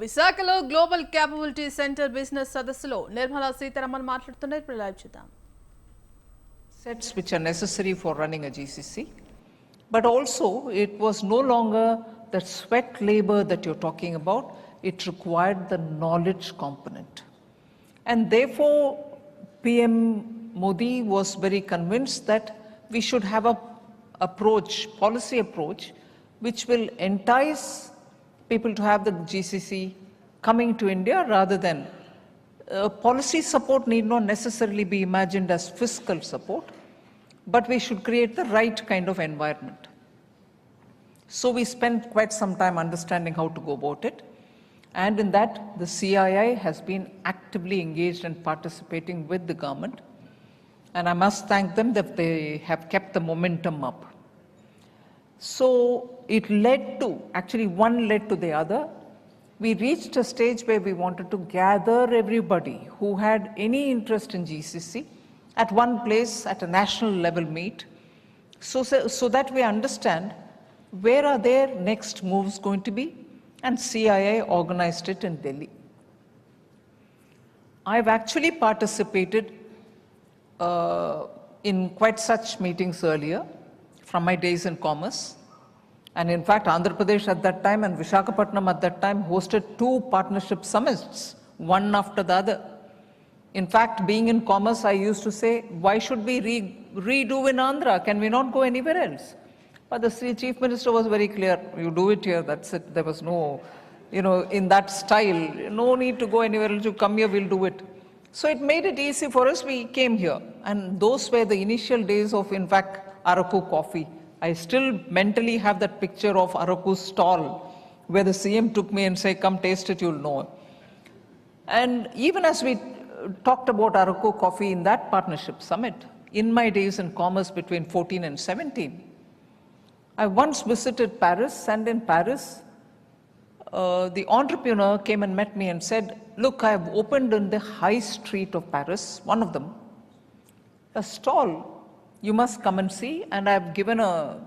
విశాఖలో global capability centre business సదస్సులో నిర్మలా సీతారామన్ మాట్లాడుతున్నారు. ఇప్పుడు లైవ్ చూద్దాం. Sets which are necessary for running a GCC, but also it was no longer the sweat labor that you're talking about. It required the knowledge component, and therefore PM Modi was very convinced that we should have a policy approach which will entice people to have the GCC coming to India rather than policy support need not necessarily be imagined as fiscal support, but we should create the right kind of environment. So we spent quite some time understanding how to go about it, and in that the CII has been actively engaged and participating with the government, and I must thank them that they have kept the momentum up. So it led to, actually one led to the other. We reached a stage where we wanted to gather everybody who had any interest in GCC at one place at a national level meet, so that we understand where are their next moves going to be, and CII organized it in Delhi. I've actually participated in quite such meetings earlier from my days in commerce. And in fact, Andhra Pradesh at that time and Visakhapatnam at that time hosted 2 partnership summits, one after the other. In fact, being in commerce, I used to say, why should we redo in Andhra? Can we not go anywhere else? But the Chief Minister was very clear, you do it here, that's it. There was no, in that style, no need to go anywhere else, you come here, we'll do it. So it made it easy for us, we came here. And those were the initial days of, in fact, Araku coffee. I still mentally have that picture of Araku's stall where the CM took me and said, come taste it, you'll know. And even as we talked about Araku coffee in that partnership summit, in my days in commerce between 14 and 17, I once visited Paris, and in Paris, the entrepreneur came and met me and said, look, I have opened in the high street of Paris, one of them, a stall. You must come and see, and I've given a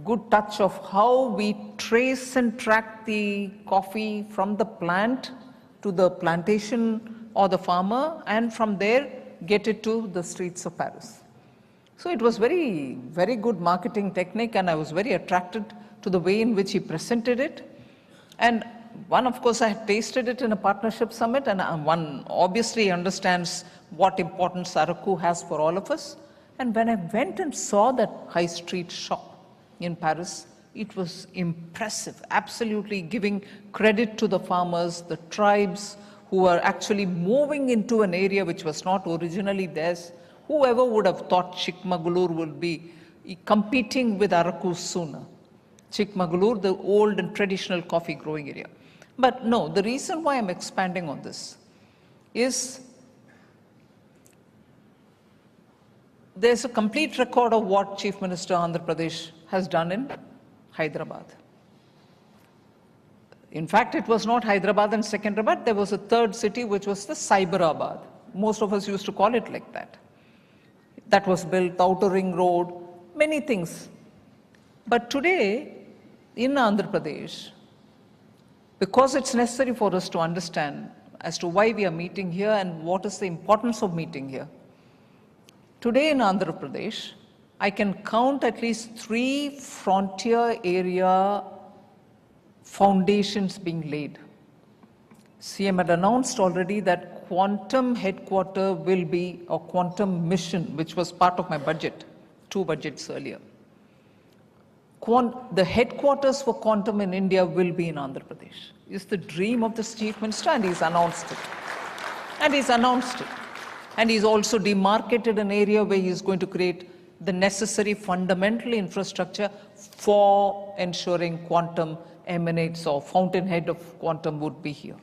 good touch of how we trace and track the coffee from the plant to the plantation or the farmer, and from there get it to the streets of Paris. So it was very, very good marketing technique, and I was very attracted to the way in which he presented it. And one, of course, I had tasted it in a partnership summit, and one obviously understands what importance Araku has for all of us. And when I went and saw that high street shop in Paris, it was impressive, absolutely giving credit to the farmers, the tribes who are actually moving into an area which was not originally theirs. Whoever would have thought Chikmagalur would be competing with Araku sooner. Chikmagalur, the old and traditional coffee growing area. But no, the reason why I'm expanding on this is there's a complete record of what Chief Minister Andhra Pradesh has done in Hyderabad. In fact, it was not Hyderabad and Secunderabad, there was a third city which was the Cyberabad. Most of us used to call it like that. That was built, outer ring road, many things. But today, in Andhra Pradesh, because it's necessary for us to understand as to why we are meeting here and what is the importance of meeting here. Today in Andhra Pradesh, I can count at least 3 frontier area foundations being laid. CM had announced already that quantum headquarter will be a quantum mission, which was part of my budget, 2 budgets earlier. The headquarters for quantum in India will be in Andhra Pradesh. It's the dream of the Chief Minister, and he's announced it. And he's also demarcated an area where he's going to create the necessary fundamental infrastructure for ensuring quantum emanates, or fountainhead of quantum would be here.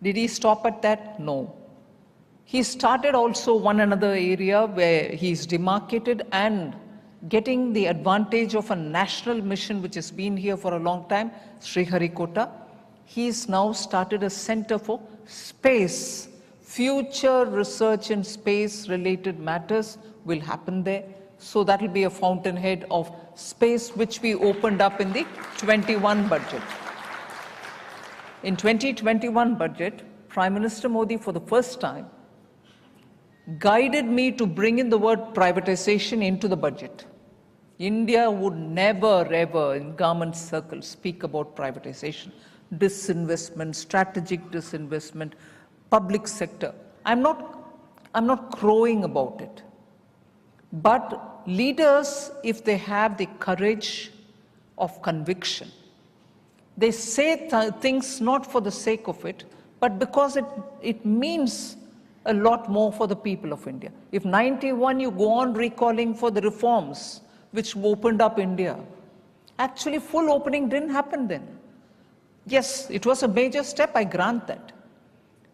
Did he stop at that? No. He started also one another area where he's demarcated and getting the advantage of a national mission which has been here for a long time, Sriharikota. He's now started a center for space. Future research in space related matters will happen there. So that will be a fountainhead of space which we opened up in the 21 budget. In 2021 budget, Prime Minister Modi for the first time guided me to bring in the word privatization into the budget. India would never ever in government circles speak about privatization, disinvestment, strategic disinvestment, public sector. I'm not crowing about it. But leaders, if they have the courage of conviction, they say things not for the sake of it, but because it means a lot more for the people of India. If 91 you go on recalling for the reforms which opened up India, actually full opening didn't happen then. Yes, it was a major step, I grant that.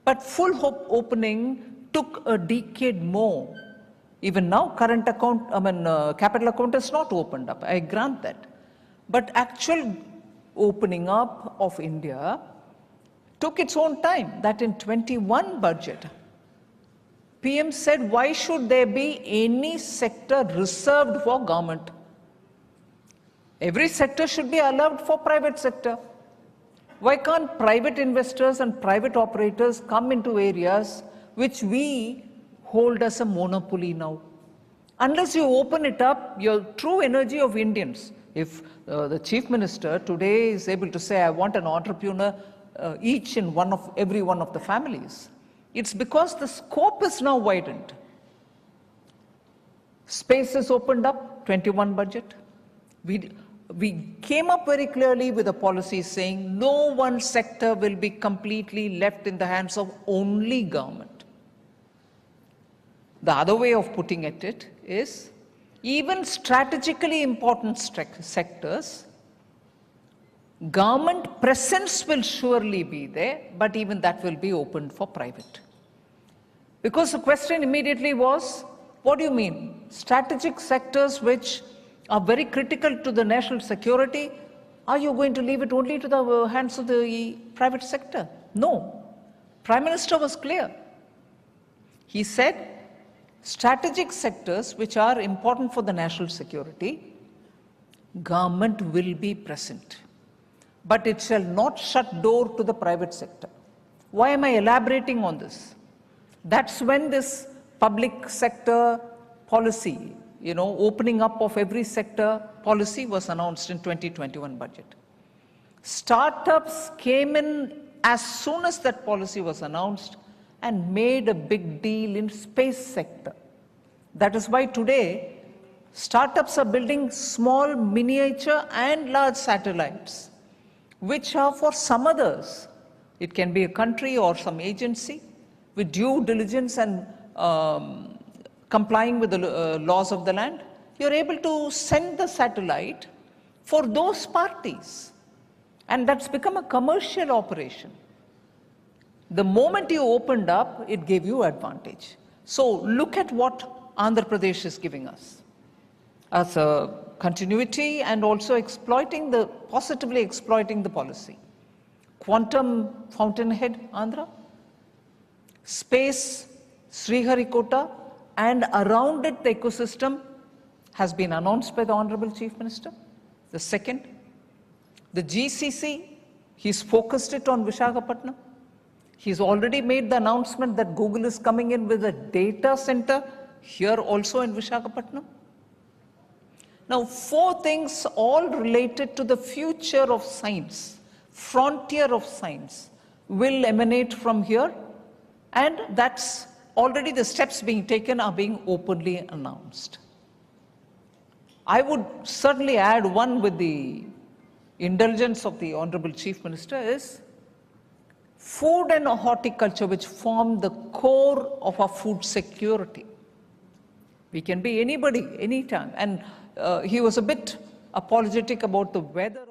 But full opening took a decade more. Even now, capital account is not opened up, I grant that. But actual opening up of India took its own time. That in 21 budget, PM said, why should there be any sector reserved for government? Every sector should be allowed for private sector. Why can't private investors and private operators come into areas which we hold as a monopoly now? Unless you open it up, your true energy of Indians, if the Chief Minister today is able to say, I want an entrepreneur each in every one of the families, it's because the scope is now widened. Space is opened up, 21 budget. We came up very clearly with a policy saying no one sector will be completely left in the hands of only government. The other way of putting it is even strategically important sectors, government presence will surely be there, but even that will be opened for private. Because the question immediately was, what do you mean? Strategic sectors which are very critical to the national security, are you going to leave it only to the hands of the private sector? No. Prime Minister was clear. He said, strategic sectors which are important for the national security, government will be present. But it shall not shut door to the private sector. Why am I elaborating on this? That's when this public sector policy, opening up of every sector policy was announced in 2021 budget. Startups came in as soon as that policy was announced and made a big deal in space sector. That is why today startups are building small, miniature and large satellites, which are for some others. It can be a country or some agency with due diligence and complying with the laws of the land. You're able to send the satellite for those parties. And that's become a commercial operation. The moment you opened up, it gave you advantage. So look at what Andhra Pradesh is giving us as a continuity and also positively exploiting the policy. Quantum fountainhead, Andhra. Space, Sriharikota, and around it the ecosystem has been announced by the Honorable Chief Minister. The second, the GCC, he's focused it on Visakhapatnam. He's already made the announcement that Google is coming in with a data center here also in Visakhapatnam. Now, 4 things all related to the future of science, frontier of science, will emanate from here, and that's already the steps being taken are being openly announced. I would certainly add one with the indulgence of the Honorable Chief Minister is food and horticulture, which form the core of our food security. We can be anybody, anytime. And he was a bit apologetic about the weather.